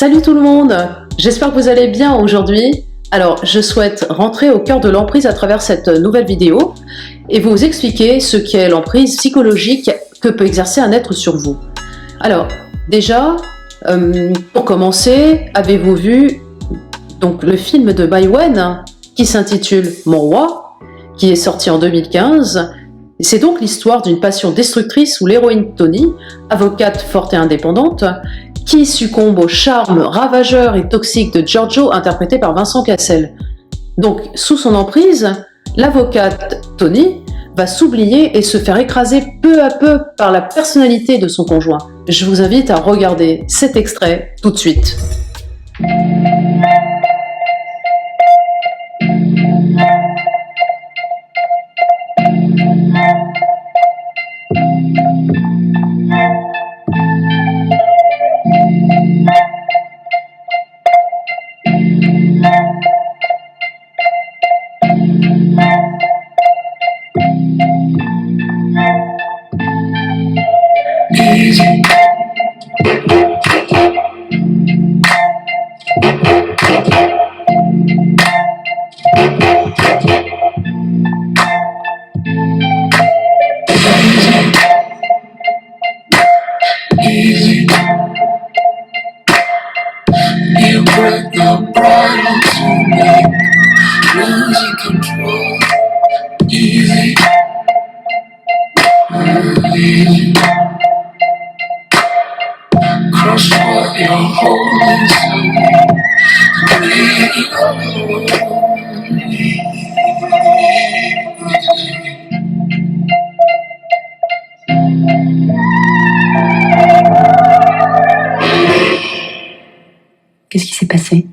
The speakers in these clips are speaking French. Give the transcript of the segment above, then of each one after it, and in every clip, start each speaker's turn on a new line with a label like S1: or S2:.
S1: Salut tout le monde, j'espère que vous allez bien aujourd'hui. Alors, je souhaite rentrer au cœur de l'emprise à travers cette nouvelle vidéo et vous expliquer ce qu'est l'emprise psychologique que peut exercer un être sur vous. Alors, déjà, pour commencer, avez-vous vu donc le film de Bai Wen qui s'intitule Mon Roi, qui est sorti en 2015. C'est donc l'histoire d'une passion destructrice où l'héroïne Tony, avocate forte et indépendante, qui succombe au charme ravageur et toxique de Giorgio, interprété par Vincent Cassel. Donc, sous son emprise, l'avocate Tony va s'oublier et se faire écraser peu à peu par la personnalité de son conjoint. Je vous invite à regarder cet extrait tout de suite.
S2: You break the bridle to me, losing control. Easy, easy. Crush what you're holding to me.
S3: Qu'est-ce qui s'est passé?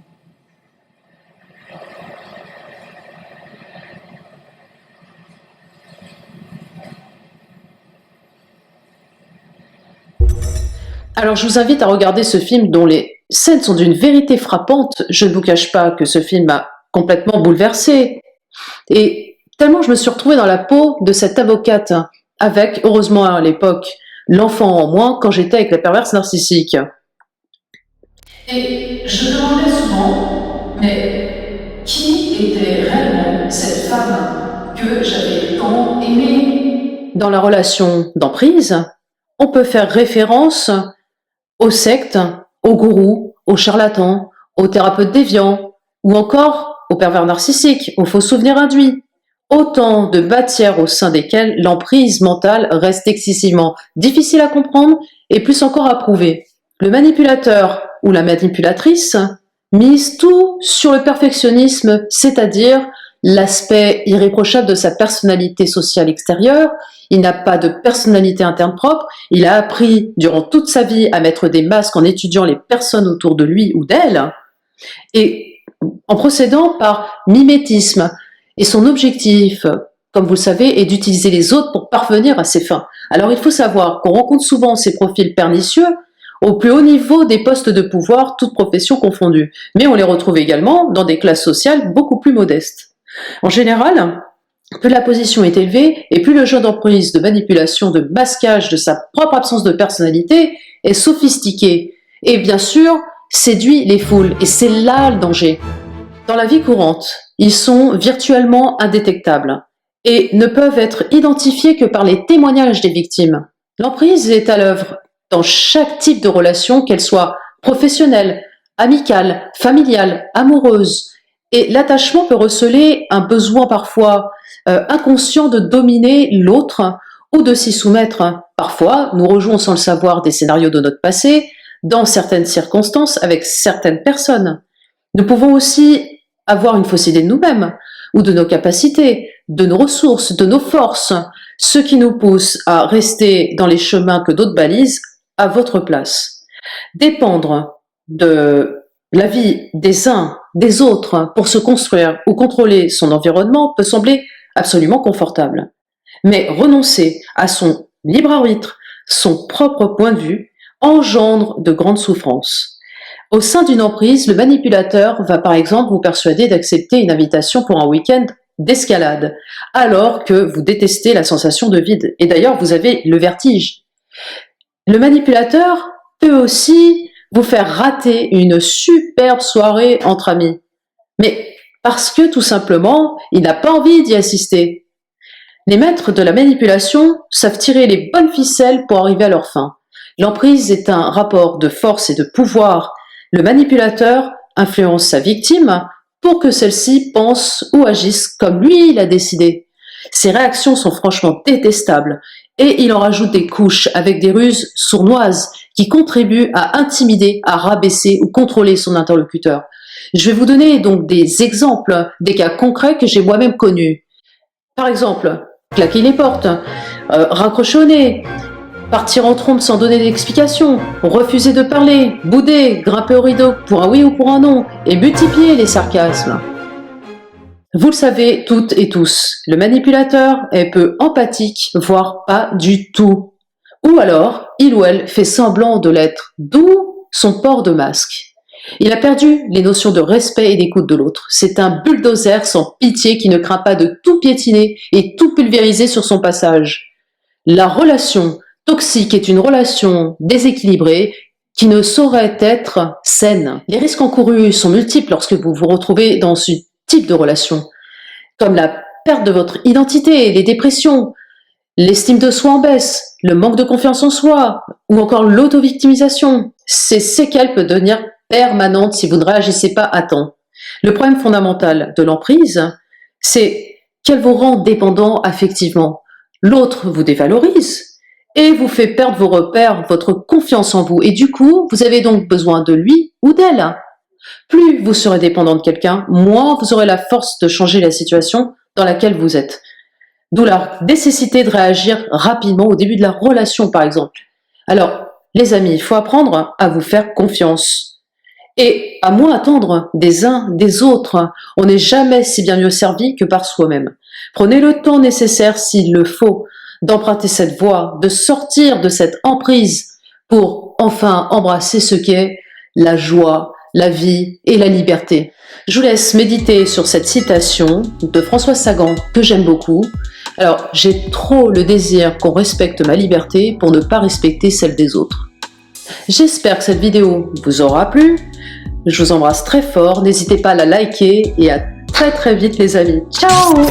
S1: Alors, je vous invite à regarder ce film dont les scènes sont d'une vérité frappante. Je ne vous cache pas que ce film m'a complètement bouleversée. Et tellement je me suis retrouvée dans la peau de cette avocate, avec, heureusement à l'époque, l'enfant en moins quand j'étais avec la perverse narcissique. Et je me demandais souvent, mais qui était réellement cette femme que j'avais tant aimée? Dans la relation d'emprise, on peut faire référence aux sectes, aux gourous, aux charlatans, aux thérapeutes déviants, ou encore aux pervers narcissiques, aux faux souvenirs induits. Autant de matières au sein desquelles l'emprise mentale reste excessivement difficile à comprendre et plus encore à prouver. Le manipulateur ou la manipulatrice mise tout sur le perfectionnisme, c'est-à-dire l'aspect irréprochable de sa personnalité sociale extérieure. Il n'a pas de personnalité interne propre, il a appris durant toute sa vie à mettre des masques en étudiant les personnes autour de lui ou d'elle, et en procédant par mimétisme. Et son objectif, comme vous le savez, est d'utiliser les autres pour parvenir à ses fins. Alors il faut savoir qu'on rencontre souvent ces profils pernicieux au plus haut niveau des postes de pouvoir, toutes professions confondues, mais on les retrouve également dans des classes sociales beaucoup plus modestes. En général, plus la position est élevée et plus le jeu d'emprise, de manipulation, de masquage de sa propre absence de personnalité est sophistiqué et bien sûr séduit les foules, et c'est là le danger. Dans la vie courante, ils sont virtuellement indétectables et ne peuvent être identifiés que par les témoignages des victimes. L'emprise est à l'œuvre dans chaque type de relation, qu'elle soit professionnelle, amicale, familiale, amoureuse. Et l'attachement peut receler un besoin parfois inconscient de dominer l'autre ou de s'y soumettre. Parfois, nous rejouons sans le savoir des scénarios de notre passé, dans certaines circonstances, avec certaines personnes. Nous pouvons aussi avoir une fausse idée de nous-mêmes, ou de nos capacités, de nos ressources, de nos forces, ce qui nous pousse à rester dans les chemins que d'autres balisent à votre place. Dépendre de la vie des uns, des autres, pour se construire ou contrôler son environnement peut sembler absolument confortable. Mais renoncer à son libre arbitre, son propre point de vue, engendre de grandes souffrances. Au sein d'une emprise, le manipulateur va par exemple vous persuader d'accepter une invitation pour un week-end d'escalade, alors que vous détestez la sensation de vide. Et d'ailleurs, vous avez le vertige. Le manipulateur peut aussi vous faire rater une superbe soirée entre amis. Mais parce que tout simplement, il n'a pas envie d'y assister. Les maîtres de la manipulation savent tirer les bonnes ficelles pour arriver à leur fin. L'emprise est un rapport de force et de pouvoir. Le manipulateur influence sa victime pour que celle-ci pense ou agisse comme lui l'a décidé. Ses réactions sont franchement détestables et il en rajoute des couches avec des ruses sournoises qui contribuent à intimider, à rabaisser ou contrôler son interlocuteur. Je vais vous donner donc des exemples, des cas concrets que j'ai moi-même connus. Par exemple, claquer les portes, raccrocher au nez, partir en trompe sans donner d'explication, refuser de parler, bouder, grimper au rideau pour un oui ou pour un non, et multiplier les sarcasmes. Vous le savez toutes et tous, le manipulateur est peu empathique, voire pas du tout. Ou alors, il ou elle fait semblant de l'être, d'où son port de masque. Il a perdu les notions de respect et d'écoute de l'autre. C'est un bulldozer sans pitié qui ne craint pas de tout piétiner et tout pulvériser sur son passage. La relation toxique est une relation déséquilibrée qui ne saurait être saine. Les risques encourus sont multiples lorsque vous vous retrouvez dans ce type de relation, comme la perte de votre identité, les dépressions, l'estime de soi en baisse, le manque de confiance en soi, ou encore l'auto-victimisation. Ces séquelles peuvent devenir permanentes si vous ne réagissez pas à temps. Le problème fondamental de l'emprise, c'est qu'elle vous rend dépendant affectivement. L'autre vous dévalorise et vous fait perdre vos repères, votre confiance en vous. Et du coup, vous avez donc besoin de lui ou d'elle. Plus vous serez dépendant de quelqu'un, moins vous aurez la force de changer la situation dans laquelle vous êtes. D'où la nécessité de réagir rapidement au début de la relation, par exemple. Alors, les amis, il faut apprendre à vous faire confiance et à moins attendre des uns des autres. On n'est jamais si bien mieux servi que par soi-même. Prenez le temps nécessaire, s'il le faut, d'emprunter cette voie, de sortir de cette emprise pour enfin embrasser ce qu'est la joie, la vie et la liberté. Je vous laisse méditer sur cette citation de François Sagan que j'aime beaucoup. Alors, j'ai trop le désir qu'on respecte ma liberté pour ne pas respecter celle des autres. J'espère que cette vidéo vous aura plu. Je vous embrasse très fort. N'hésitez pas à la liker et à très vite les amis. Ciao!